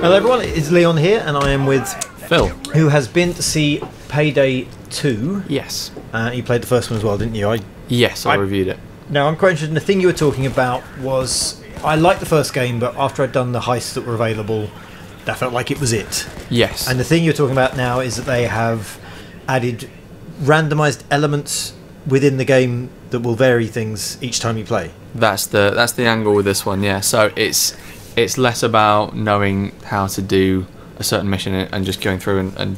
Hello everyone, it's Leon here and I am with Phil, who has been to see Payday 2. Yes. You played the first one as well, didn't you? Yes, I reviewed it. Now I'm quite interested in the thing you were talking about was, I liked the first game, but after I'd done the heists that were available, that felt like it was it. Yes. And the thing you're talking about now is that they have added randomised elements within the game that will vary things each time you play. That's the angle with this one, yeah. So it's less about knowing how to do a certain mission and just going through and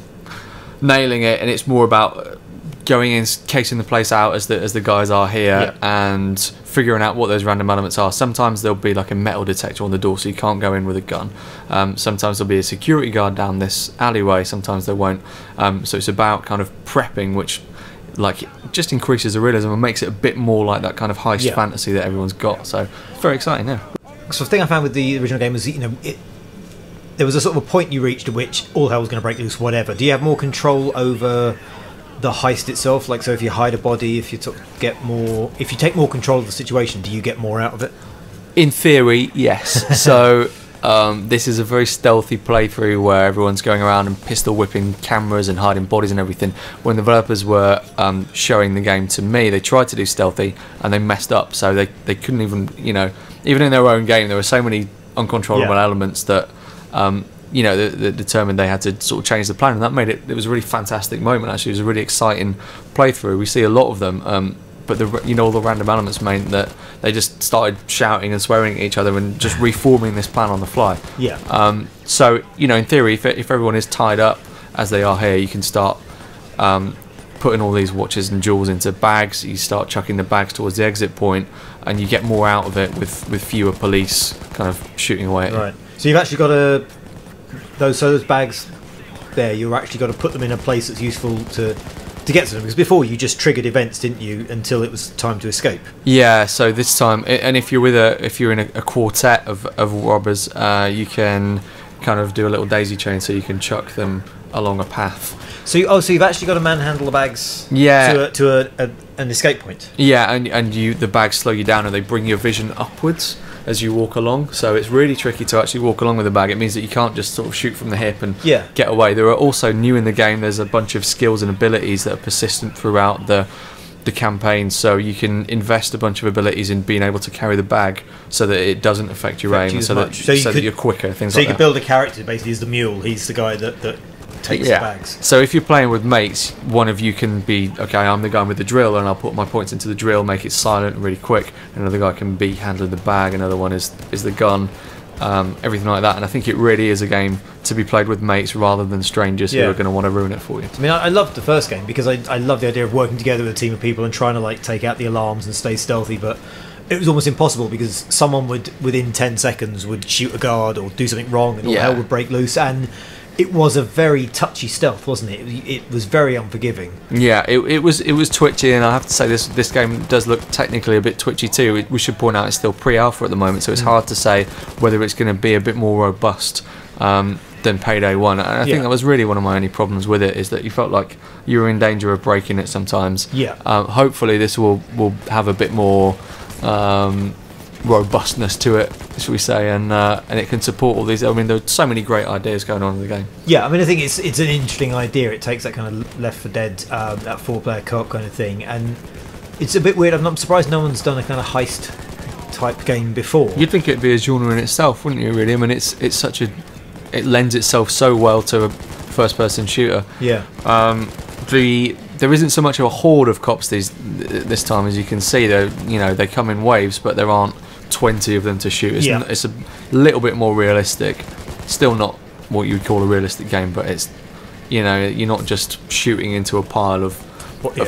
nailing it, and it's more about going in, casing the place out as the guys are here, and figuring out what those random elements are. Sometimes there'll be like a metal detector on the door, so you can't go in with a gun. Sometimes there'll be a security guard down this alleyway. Sometimes there won't. So it's about kind of prepping, which like just increases the realism and makes it a bit more like that kind of heist fantasy that everyone's got. So it's very exciting, yeah. So the thing I found with the original game was, there was a sort of a point you reached at which all hell was going to break loose, whatever. Do you have more control over the heist itself? Like, so if you hide a body, if you take more control of the situation, do you get more out of it? In theory, yes. So this is a very stealthy playthrough where everyone's going around and pistol whipping cameras and hiding bodies and everything. When the developers were showing the game to me, they tried to do stealthy and they messed up. So they couldn't even, even in their own game, there were so many uncontrollable elements that that determined they had to sort of change the plan, and that made it was a really fantastic moment. Actually, it was a really exciting playthrough. We see a lot of them, but all the random elements meant that they just started shouting and swearing at each other and just reforming this plan on the fly. So in theory, if everyone is tied up as they are here, you can start putting all these watches and jewels into bags. You start chucking the bags towards the exit point, and you get more out of it with fewer police kind of shooting away at you. Right. So you've actually got those bags there, you've actually got to put them in a place that's useful to get to them, because before you just triggered events, didn't you, until it was time to escape? Yeah. So this time, and if you're in a quartet of robbers, you can kind of do a little daisy chain, so you can chuck them along a path. So you've actually got to manhandle the bags to an escape point. Yeah, and the bags slow you down and they bring your vision upwards as you walk along. So it's really tricky to actually walk along with a bag. It means that you can't just sort of shoot from the hip and get away. There are also, new in the game, there's a bunch of skills and abilities that are persistent throughout the campaign, so you can invest a bunch of abilities in being able to carry the bag so that it doesn't affect your aim, so that you're quicker, things like that. So you could build a character basically as the mule. He's the guy that takes the bags. So if you're playing with mates, one of you can be, okay, I'm the guy with the drill and I'll put my points into the drill, make it silent and really quick. Another guy can be handling the bag, another one is the gun, everything like that. And I think it really is a game to be played with mates rather than strangers who are going to want to ruin it for you. I mean, I loved the first game because I love the idea of working together with a team of people and trying to take out the alarms and stay stealthy, but it was almost impossible because someone within 10 seconds would shoot a guard or do something wrong and all hell would break loose. And it was a very touchy stealth, wasn't it? It was very unforgiving. Yeah, it was twitchy, and I have to say this game does look technically a bit twitchy too. We should point out it's still pre-alpha at the moment, so it's hard to say whether it's going to be a bit more robust than Payday 1. And I think that was really one of my only problems with it, is that you felt like you were in danger of breaking it sometimes. Hopefully this will have a bit more robustness to it, shall we say, and it can support all these. I mean, there are so many great ideas going on in the game. Yeah, I mean, I think it's an interesting idea. It takes that kind of Left 4 Dead, that 4-player co-op kind of thing, and it's a bit weird. I'm not surprised no one's done a kind of heist type game before. You'd think it'd be a genre in itself, wouldn't you? Really, I mean, it lends itself so well to a first-person shooter. There isn't so much of a horde of cops this time, as you can see. They come in waves, but there aren't 20 of them to shoot. It's a little bit more realistic. Still not what you would call a realistic game, but it's you're not just shooting into a pile of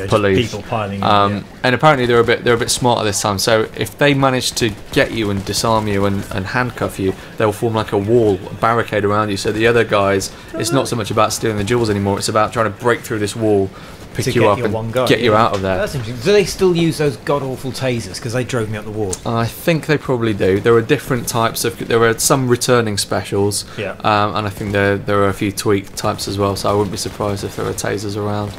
police. People piling in, and apparently they're a bit smarter this time. So if they manage to get you and disarm you and handcuff you, they'll form like a wall, a barricade around you. So the other guys, it's not so much about stealing the jewels anymore. It's about trying to break through this wall, pick you up and get you out of there. That's interesting. Do they still use those god-awful tasers? Because they drove me up the wall. I think they probably do. There are different types of... There are some returning specials, and I think there are a few tweaked types as well, so I wouldn't be surprised if there are tasers around.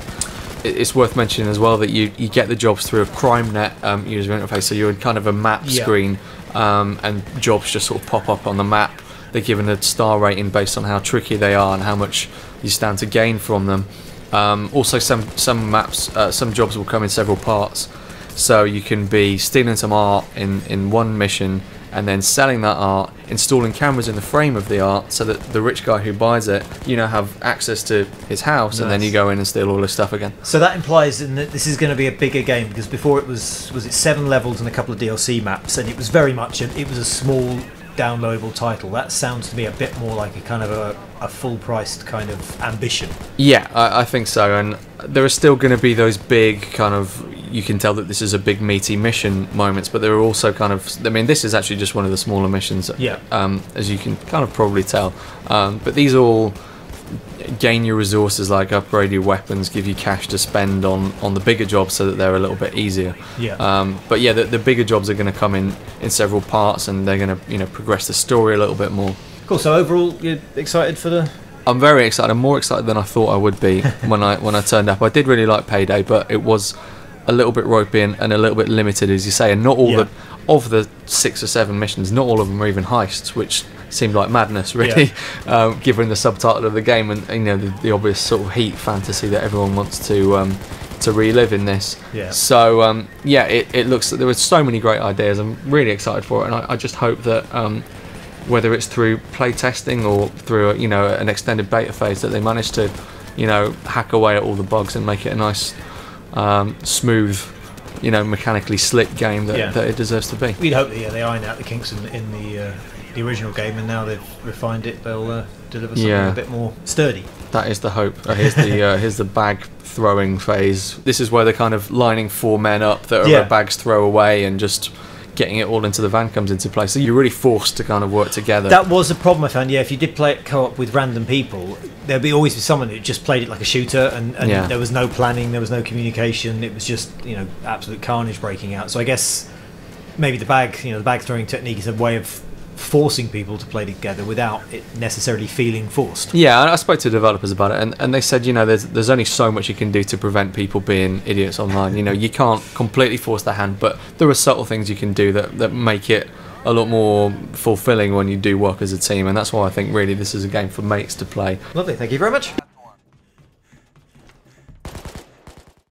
It's worth mentioning as well that you get the jobs through a CrimeNet user interface, so you're in kind of a map screen, and jobs just sort of pop up on the map they're given a star rating based on how tricky they are and how much you stand to gain from them. Also, some maps, some jobs will come in several parts, so you can be stealing some art in one mission and then selling that art, installing cameras in the frame of the art so that the rich guy who buys it, have access to his house. Nice. And then you go in and steal all his stuff again. So that implies that this is going to be a bigger game, because before it was it 7 levels and a couple of DLC maps, and it was very much it was a small downloadable title. That sounds to me a bit more like a kind of a full-priced kind of ambition. Yeah, I think so, and there are still going to be those big kind of, you can tell that this is a big meaty mission moments, but there are also kind of, this is actually just one of the smaller missions, yeah. As you can kind of probably tell, but these all gain your resources, like upgrade your weapons, give you cash to spend on the bigger jobs so that they're a little bit easier. Yeah. But yeah, the bigger jobs are going to come in several parts, and they're going to progress the story a little bit more. Cool. So overall, you're excited for the... I'm very excited. I'm more excited than I thought I would be when I turned up. I did really like Payday, but it was a little bit ropey and a little bit limited, as you say, and not all of the 6 or 7 missions, not all of them are even heists, which seemed like madness, really, given the subtitle of the game and the obvious sort of heat fantasy that everyone wants to relive in this. Yeah. So it looks like there were so many great ideas. I'm really excited for it, and I just hope that whether it's through play testing or through an extended beta phase, that they manage to hack away at all the bugs and make it a nice smooth, mechanically slick game that it deserves to be. We'd hope that they iron out the kinks in the original game, and now they've refined it, they'll deliver something a bit more sturdy. That is the hope. Here's the bag throwing phase. This is where they're kind of lining 4 men up that are a bag's throw away, and just getting it all into the van comes into play. So you're really forced to kind of work together. That was a problem I found. Yeah, if you did play it co-op with random people, there'd always be someone who just played it like a shooter, and there was no planning, there was no communication. It was just absolute carnage breaking out. So I guess maybe the bag throwing technique is a way of forcing people to play together without it necessarily feeling forced. Yeah, I spoke to developers about it, and they said there's only so much you can do to prevent people being idiots online. You can't completely force their hand, but there are subtle things you can do that make it a lot more fulfilling when you do work as a team, and that's why I think really this is a game for mates to play. Lovely, thank you very much.